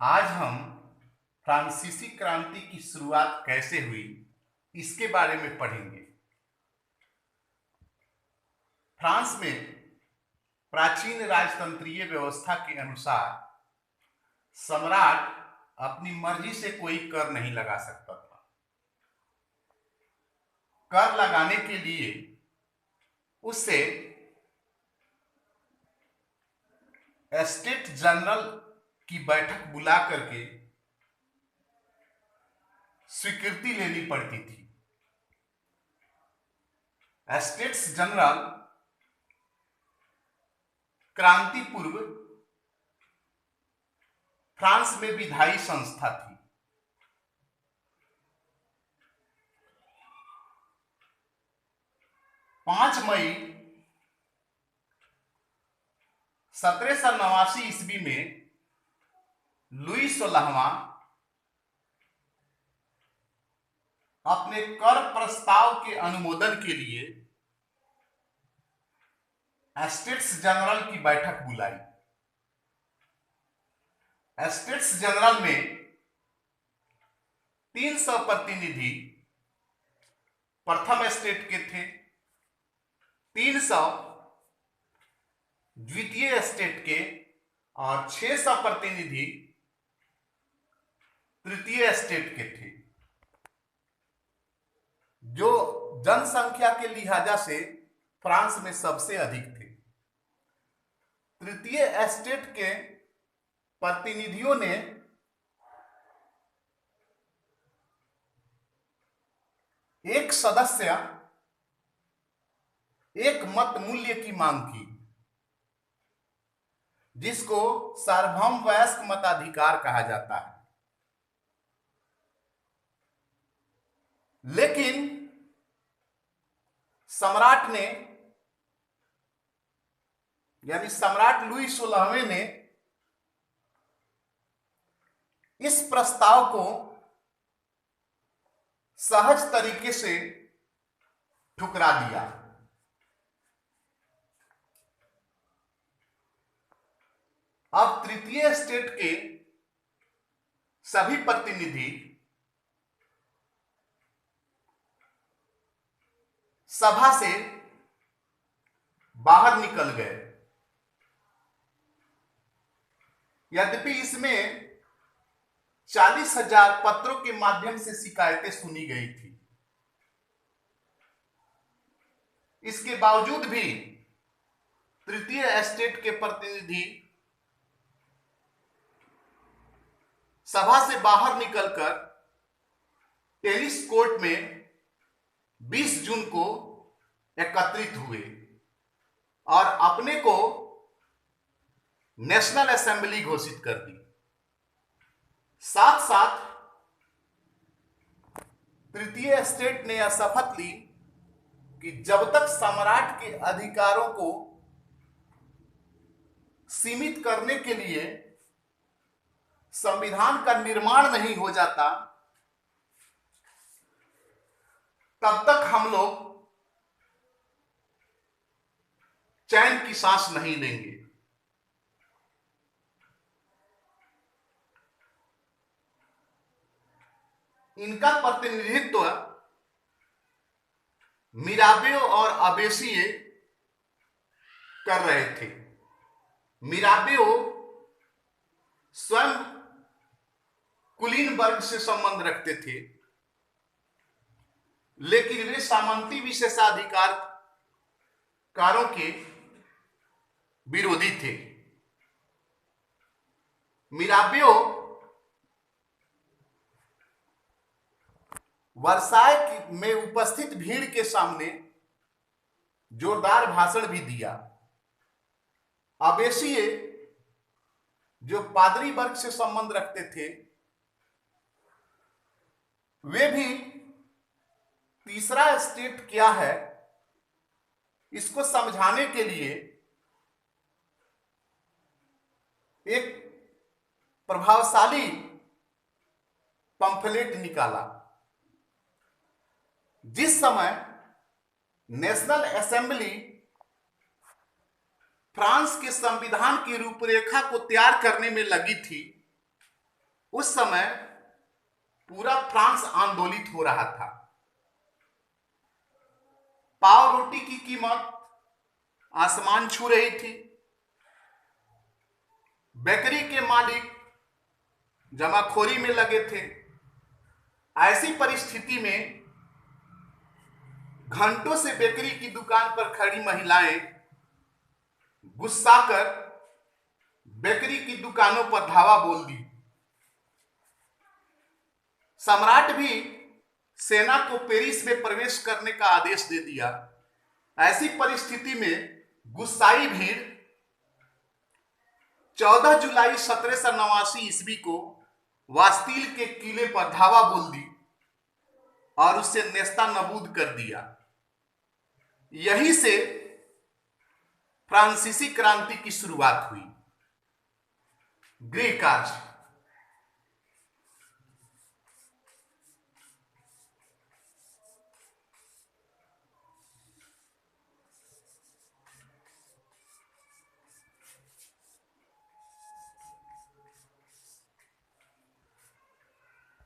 आज हम फ्रांसीसी क्रांति की शुरुआत कैसे हुई इसके बारे में पढ़ेंगे। फ्रांस में प्राचीन राजतंत्रीय व्यवस्था के अनुसार सम्राट अपनी मर्जी से कोई कर नहीं लगा सकता था। कर लगाने के लिए उससे एस्टेट जनरल की बैठक बुला करके स्वीकृति लेनी पड़ती थी। एस्टेट्स जनरल क्रांति पूर्व फ्रांस में विधायी संस्था थी। 5 मई 1789 ईस्वी में लुई 16वां अपने कर प्रस्ताव के अनुमोदन के लिए एस्टेट्स जनरल की बैठक बुलाई। एस्टेट्स जनरल में 300 प्रतिनिधि प्रथम एस्टेट के थे, 300 द्वितीय एस्टेट के और 600 प्रतिनिधि तृतीय एस्टेट के थे, जो जनसंख्या के लिहाजा से फ्रांस में सबसे अधिक थे। तृतीय एस्टेट के प्रतिनिधियों ने एक सदस्य एक मत मूल्य की मांग की, जिसको सार्वभौम वयस्क मताधिकार कहा जाता है। लेकिन सम्राट ने यानी सम्राट लुई 16वें ने इस प्रस्ताव को सहज तरीके से ठुकरा दिया। अब तृतीय स्टेट के सभी प्रतिनिधि सभा से बाहर निकल गए। यद्यपि इसमें 40,000 पत्रों के माध्यम से शिकायतें सुनी गई थी, इसके बावजूद भी तृतीय एस्टेट के प्रतिनिधि सभा से बाहर निकलकर टेनिस कोर्ट में 20 जून को एकत्रित हुए और अपने को नेशनल असेंबली घोषित कर दी। साथ साथ तृतीय स्टेट ने यह शपथ ली कि जब तक सम्राट के अधिकारों को सीमित करने के लिए संविधान का निर्माण नहीं हो जाता, तब तक हम लोग चैन की सांस नहीं लेंगे। इनका प्रतिनिधित्व मिराबेओ और अबेसिये कर रहे थे। मिराबेओ स्वयं कुलीन वर्ग से संबंध रखते थे, लेकिन वे सामंती विशेषाधिकारों के विरोधी थे। मिराबेओ वर्साय में उपस्थित भीड़ के सामने जोरदार भाषण भी दिया। अबेसिये जो पादरी वर्ग से संबंध रखते थे, वे भी तीसरा स्टेट क्या है इसको समझाने के लिए एक प्रभावशाली पंफलेट निकाला। जिस समय नेशनल असेंबली फ्रांस के संविधान की रूपरेखा को तैयार करने में लगी थी, उस समय पूरा फ्रांस आंदोलित हो रहा था। पाव रोटी की कीमत आसमान छू रही थी। बेकरी के मालिक जमाखोरी में लगे थे। ऐसी परिस्थिति में घंटों से बेकरी की दुकान पर खड़ी महिलाएं गुस्साकर बेकरी की दुकानों पर धावा बोल दी। सम्राट भी सेना को पेरिस में प्रवेश करने का आदेश दे दिया। ऐसी परिस्थिति में गुस्साई भीड़ 14 जुलाई 1789 ईस्वी को वास्तिल के किले पर धावा बोल दी और उसे नेस्ता नबूद कर दिया। यहीं से फ्रांसीसी क्रांति की शुरुआत हुई। गृह कार्य।